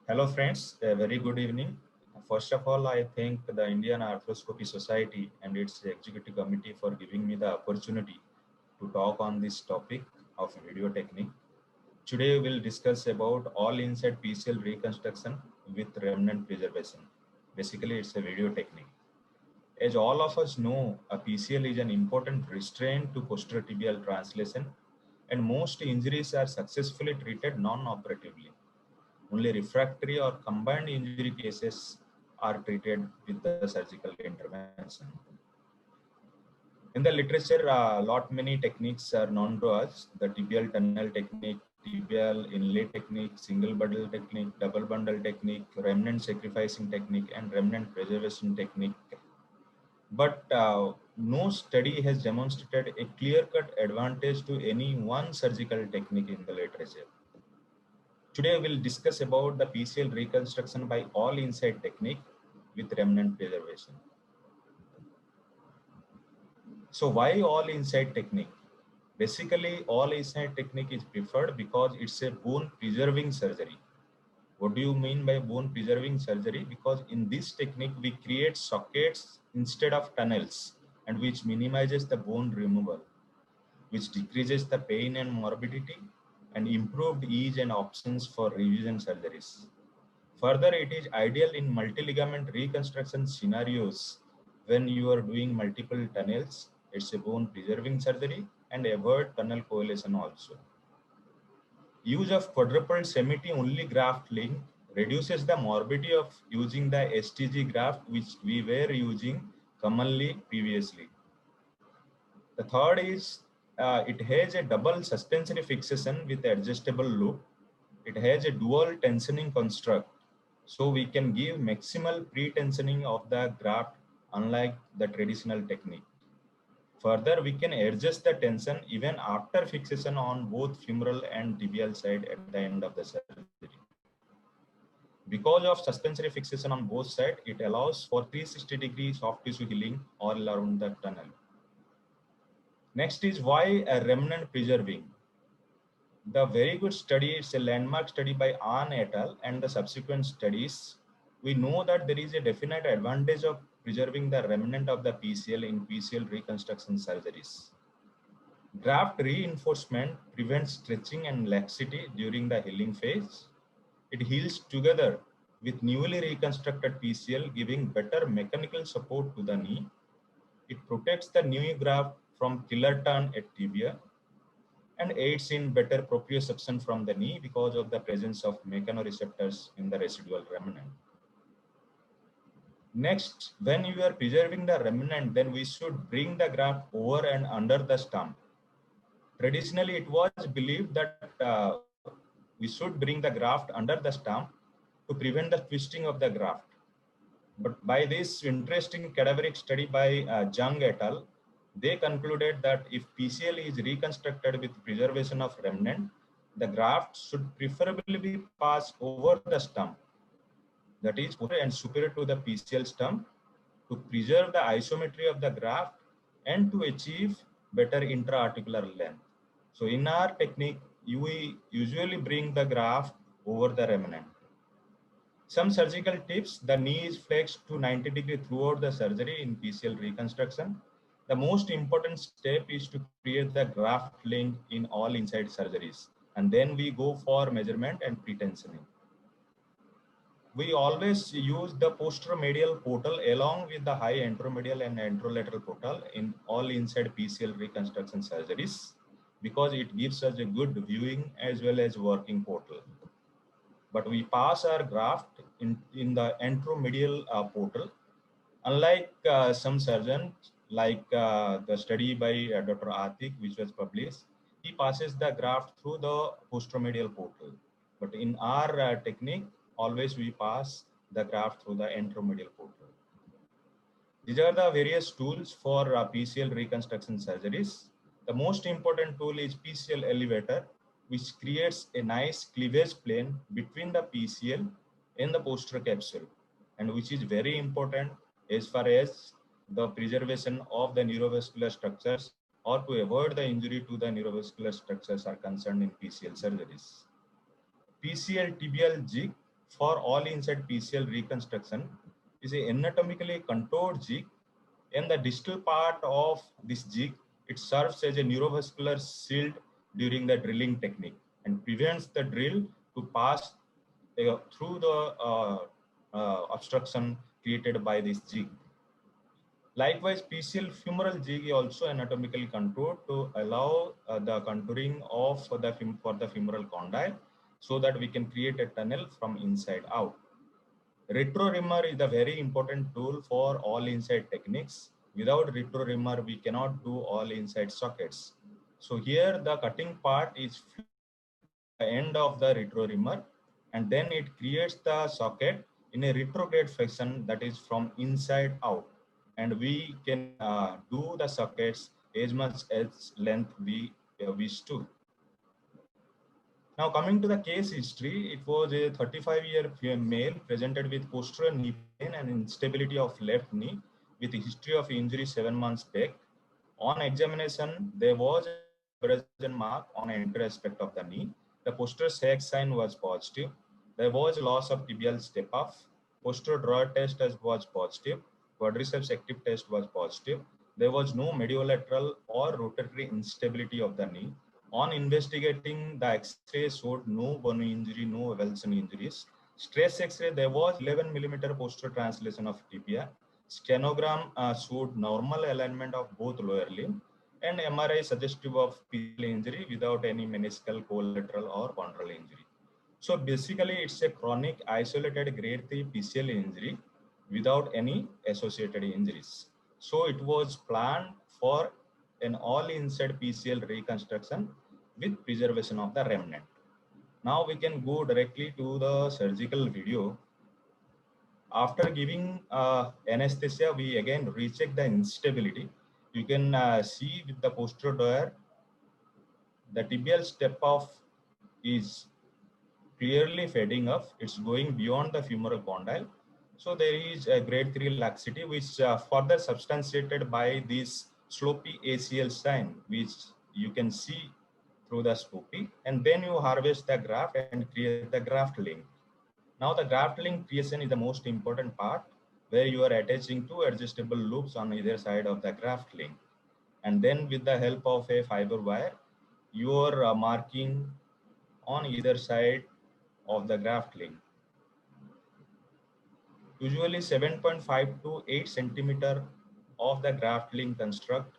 Hello friends, a very good evening. First of all, I thank the Indian Arthroscopy Society and its executive committee for giving me the opportunity to talk on this topic of video technique. Today we will discuss about all inside PCL reconstruction with remnant preservation. Basically, it's a video technique. As all of us know, a PCL is an important restraint to posterotibial translation and most injuries are successfully treated non-operatively. Only refractory or combined injury cases are treated with the surgical intervention. In the literature, lot many techniques are known to us: the tibial tunnel technique, tibial inlay technique, single bundle technique, double bundle technique, remnant sacrificing technique, and remnant preservation technique. But no study has demonstrated a clear-cut advantage to any one surgical technique in the literature. Today we'll discuss about the PCL reconstruction by all inside technique with remnant preservation. So why all inside technique? Basically, all inside technique is preferred because it's a bone preserving surgery. What do you mean by bone preserving surgery? Because in this technique, we create sockets instead of tunnels, and which minimizes the bone removal, which decreases the pain and morbidity, and improved ease and options for revision surgeries. Further, it is ideal in multi-ligament reconstruction scenarios when you are doing multiple tunnels. It's a bone preserving surgery and avoid tunnel coagulation also. Use of quadruple semi-T only graft link reduces the morbidity of using the STG graft which we were using commonly previously. The third is it has a double suspensory fixation with adjustable loop. It has a dual tensioning construct, so we can give maximal pre-tensioning of the graft unlike the traditional technique. Further, we can adjust the tension even after fixation on both femoral and tibial side at the end of the surgery. Because of suspensory fixation on both sides, it allows for 360 degree soft tissue healing all around the tunnel. Next is why a remnant preserving. The very good study, it's a landmark study by Ahn et al. And the subsequent studies, we know that there is a definite advantage of preserving the remnant of the PCL in PCL reconstruction surgeries. Graft reinforcement prevents stretching and laxity during the healing phase. It heals together with newly reconstructed PCL, giving better mechanical support to the knee. It protects the new graft from killer turn at tibia and aids in better proprioception from the knee because of the presence of mechanoreceptors in the residual remnant. Next, when you are preserving the remnant, then we should bring the graft over and under the stump. Traditionally, it was believed that we should bring the graft under the stump to prevent the twisting of the graft. But by this interesting cadaveric study by Jung et al., they concluded that if PCL is reconstructed with preservation of remnant, the graft should preferably be passed over the stump, that is posterior and superior to the PCL stump, to preserve the isometry of the graft and to achieve better intra-articular length. So in our technique, we usually bring the graft over the remnant. Some surgical tips: the knee is flexed to 90 degree throughout the surgery in PCL reconstruction. The most important step is to create the graft link in all inside surgeries. And then we go for measurement and pretensioning. We always use the posteromedial portal along with the high anteromedial and anterolateral portal in all inside PCL reconstruction surgeries because it gives us a good viewing as well as working portal. But we pass our graft in the anteromedial portal. Unlike some surgeons, like the study by Dr. Atik, which was published, he passes the graft through the posteromedial portal. But in our technique, always we pass the graft through the anteromedial portal. These are the various tools for PCL reconstruction surgeries. The most important tool is PCL elevator, which creates a nice cleavage plane between the PCL and the posterior capsule, and which is very important as far as the preservation of the neurovascular structures or to avoid the injury to the neurovascular structures are concerned in PCL surgeries. PCL tibial jig, for all inside PCL reconstruction is a anatomically contoured jig, and the distal part of this jig, it serves as a neurovascular shield during the drilling technique and prevents the drill to pass through the obstruction created by this jig. Likewise, PCL femoral jig is also anatomically contoured to allow the contouring of for the femoral condyle, so that we can create a tunnel from inside out. Retro rimmer is a very important tool for all inside techniques. Without retro rimmer, we cannot do all inside sockets. So here the cutting part is the end of the retro rimmer, and then it creates the socket in a retrograde fashion, that is from inside out. And we can do the sockets as much as length we wish to. Now coming to the case history, it was a 35-year male presented with posterior knee pain and instability of left knee with a history of injury 7 months back. On examination, there was a abrasion mark on an anterior aspect of the knee. The posterior sag sign was positive. There was loss of tibial step-off. Posterior drawer test was positive. Quadriceps active test was positive. There was no mediolateral or rotatory instability of the knee. On investigating, the X-ray showed no bone injury, no avulsion injuries. Stress X-ray, there was 11 millimeter posterior translation of tibia. Scanogram showed normal alignment of both lower limb, and MRI suggestive of PCL injury without any meniscal, collateral, or chondral injury. So basically, it's a chronic isolated grade 3 PCL injury without any associated injuries. So it was planned for an all inside PCL reconstruction with preservation of the remnant. Now we can go directly to the surgical video. After giving anesthesia, we again recheck the instability. You can see with the posterior drawer, the tibial step-off is clearly fading off. It's going beyond the femoral condyle. So there is a grade 3 laxity, which further substantiated by this slopy ACL sign, which you can see through the scopy. And then you harvest the graft and create the graft link. Now the graft link creation is the most important part, where you are attaching two adjustable loops on either side of the graft link. And then with the help of a fiber wire, you are marking on either side of the graft link. Usually 7.5 to 8 centimeter of the graft link construct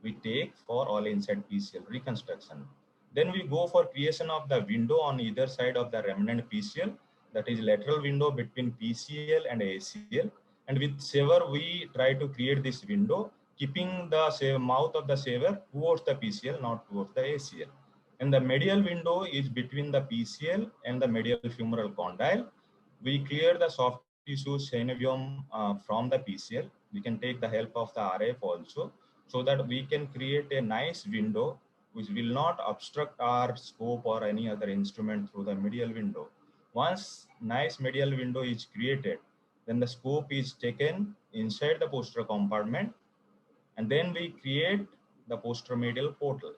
we take for all inside PCL reconstruction. Then we go for creation of the window on either side of the remnant PCL, that is lateral window between PCL and ACL. And with saver, we try to create this window, keeping the mouth of the saver towards the PCL, not towards the ACL. And the medial window is between the PCL and the medial femoral condyle. We clear the soft tissue synovium from the PCL. We can take the help of the RF also, so that we can create a nice window which will not obstruct our scope or any other instrument through the medial window. Once nice medial window is created, then the scope is taken inside the posterior compartment, and then we create the posteromedial portal.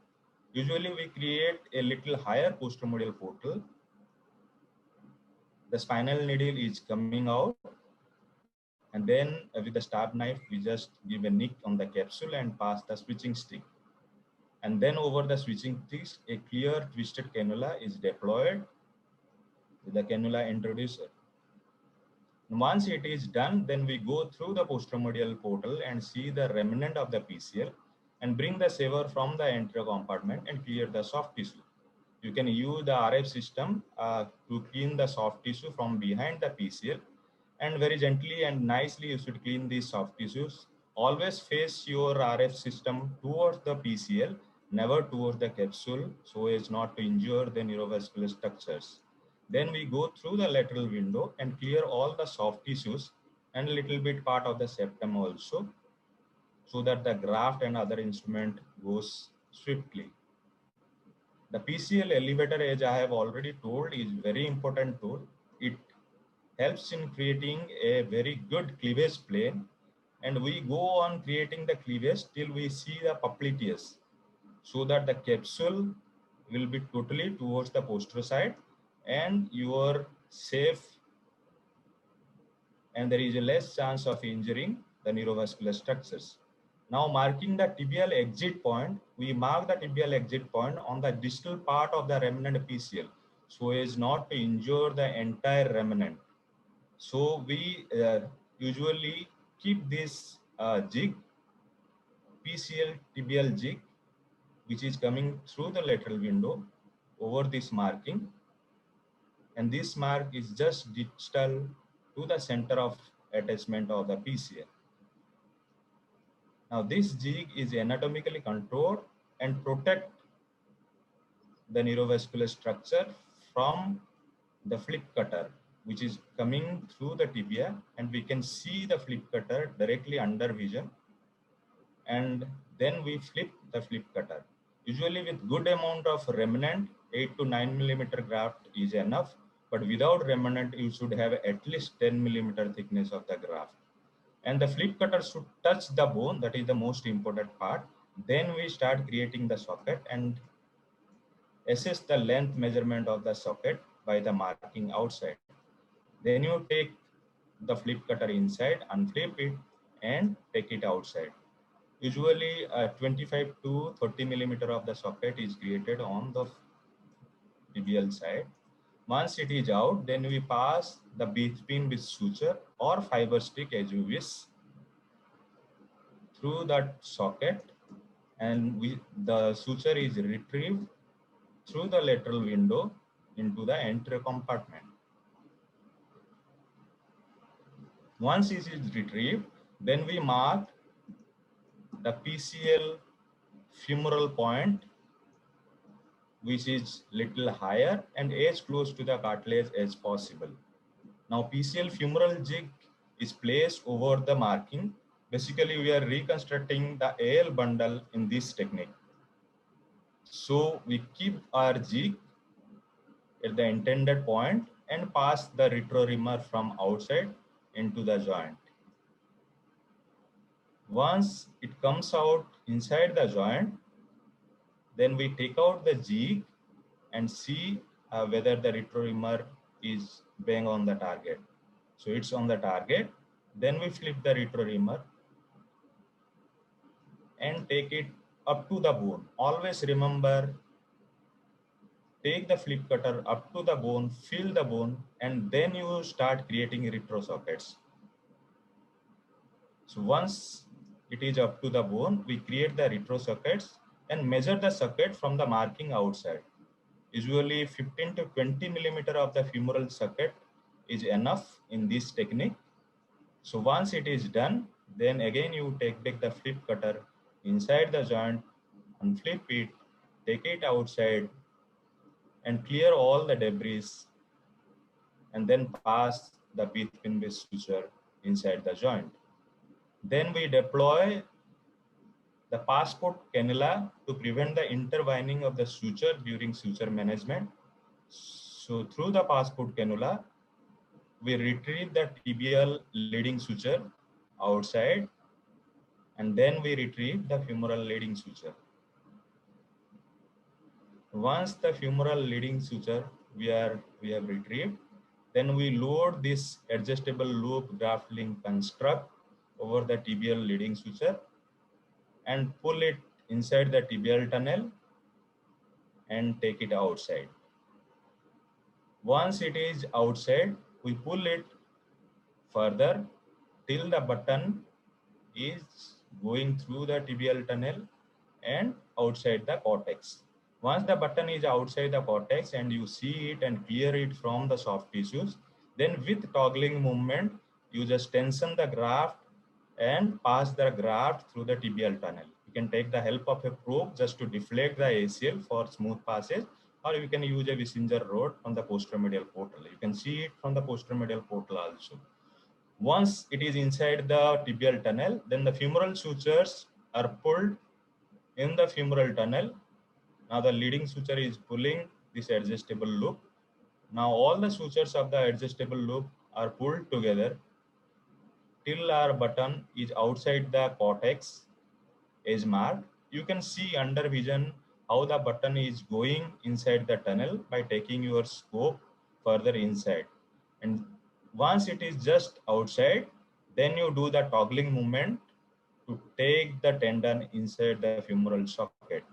Usually we create a little higher posteromedial portal. The spinal needle is coming out, and then with the stab knife, we just give a nick on the capsule and pass the switching stick. And then over the switching stick, a clear twisted cannula is deployed with the cannula introducer. Once it is done, then we go through the posteromedial portal and see the remnant of the PCL and bring the saver from the anterior compartment and clear the soft tissue. You can use the RF system to clean the soft tissue from behind the PCL, and very gently and nicely you should clean these soft tissues. Always face your RF system towards the PCL, never towards the capsule, so as not to injure the neurovascular structures. Then we go through the lateral window and clear all the soft tissues and a little bit part of the septum also, so that the graft and other instrument goes swiftly. The PCL elevator, as I have already told, is very important tool. It helps in creating a very good cleavage plane, and we go on creating the cleavage till we see the popliteus, so that the capsule will be totally towards the posterior side and your safe, and there is a less chance of injuring the neurovascular structures. Now, marking the tibial exit point, we mark the tibial exit point on the distal part of the remnant PCL, so as not to injure the entire remnant. So we usually keep this jig, PCL tibial jig, which is coming through the lateral window over this marking, and this mark is just distal to the center of attachment of the PCL. Now this jig is anatomically controlled and protect the neurovascular structure from the flip cutter, which is coming through the tibia, and we can see the flip cutter directly under vision, and then we flip the flip cutter. Usually with good amount of remnant, 8 to 9 millimeter graft is enough, but without remnant, you should have at least 10 millimeter thickness of the graft. And the flip cutter should touch the bone, that is the most important part. Then we start creating the socket and assess the length measurement of the socket by the marking outside. Then you take the flip cutter inside, unflip it, and take it outside. Usually 25 to 30 millimeter of the socket is created on the tibial side. Once it is out, then we pass the B-pin with suture or fiber stick as you wish through that socket, and the suture is retrieved through the lateral window into the anterior compartment. Once it is retrieved, then we mark the PCL femoral point, which is little higher and as close to the cartilage as possible. Now PCL femoral jig is placed over the marking. Basically, we are reconstructing the AL bundle in this technique. So we keep our jig at the intended point and pass the retroreamer from outside into the joint. Once it comes out inside the joint, then we take out the jig and see whether the retroreamer is bang on the target. So it's on the target. Then we flip the retroreamer and take it up to the bone. Always remember, take the flip cutter up to the bone, feel the bone, and then you start creating retro sockets. So once it is up to the bone, we create the retro sockets and measure the socket from the marking outside. Usually 15 to 20 millimeter of the femoral socket is enough in this technique. So once it is done, then again you take the flip cutter inside the joint, unflip it, take it outside, and clear all the debris, and then pass the pin with suture inside the joint. Then we deploy the passport cannula to prevent the intertwining of the suture during suture management. So through the passport cannula, we retrieve the tibial leading suture outside, and then we retrieve the femoral leading suture. Once the femoral leading suture we have retrieved, then we load this adjustable loop graft link construct over the tibial leading suture and pull it inside the tibial tunnel and take it outside. Once it is outside, we pull it further till the button is going through the tibial tunnel and outside the cortex. Once the button is outside the cortex and you see it and clear it from the soft tissues, then with toggling movement, you just tension the graft and pass the graft through the tibial tunnel. You can take the help of a probe just to deflect the ACL for smooth passage, or you can use a Wissinger rod on the posteromedial portal. You can see it from the posteromedial portal also. Once it is inside the tibial tunnel, then the femoral sutures are pulled in the femoral tunnel. Now the leading suture is pulling this adjustable loop. Now all the sutures of the adjustable loop are pulled together till our button is outside the cortex as marked. You can see under vision how the button is going inside the tunnel by taking your scope further inside. And once it is just outside, then you do the toggling movement to take the tendon inside the femoral socket.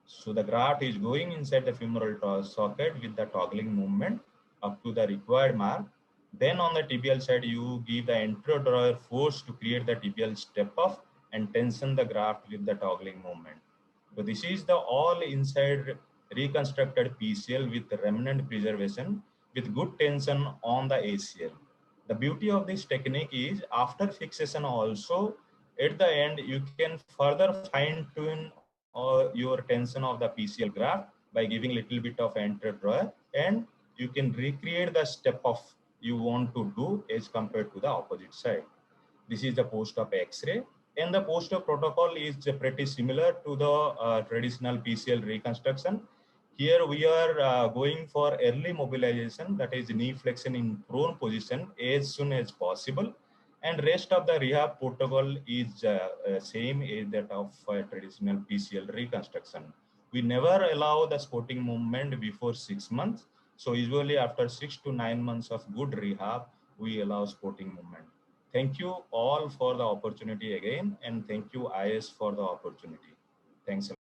So the graft is going inside the femoral socket with the toggling movement up to the required mark. Then on the tibial side, you give the anterodrawer force to create the tibial step off and tension the graft with the toggling movement. So this is the all inside reconstructed PCL with remnant preservation with good tension on the ACL. The beauty of this technique is after fixation also, at the end, you can further fine tune your tension of the PCL graft by giving little bit of anterodrawer, and you can recreate the step off you want to do as compared to the opposite side. This is the post-op X-ray, and the post-op protocol is pretty similar to the traditional PCL reconstruction. Here we are going for early mobilization, that is knee flexion in prone position as soon as possible, and rest of the rehab protocol is same as that of traditional PCL reconstruction. We never allow the sporting movement before 6 months. So usually after 6 to 9 months of good rehab, we allow sporting movement. Thank you all for the opportunity again, and thank you IS for the opportunity. Thanks a lot.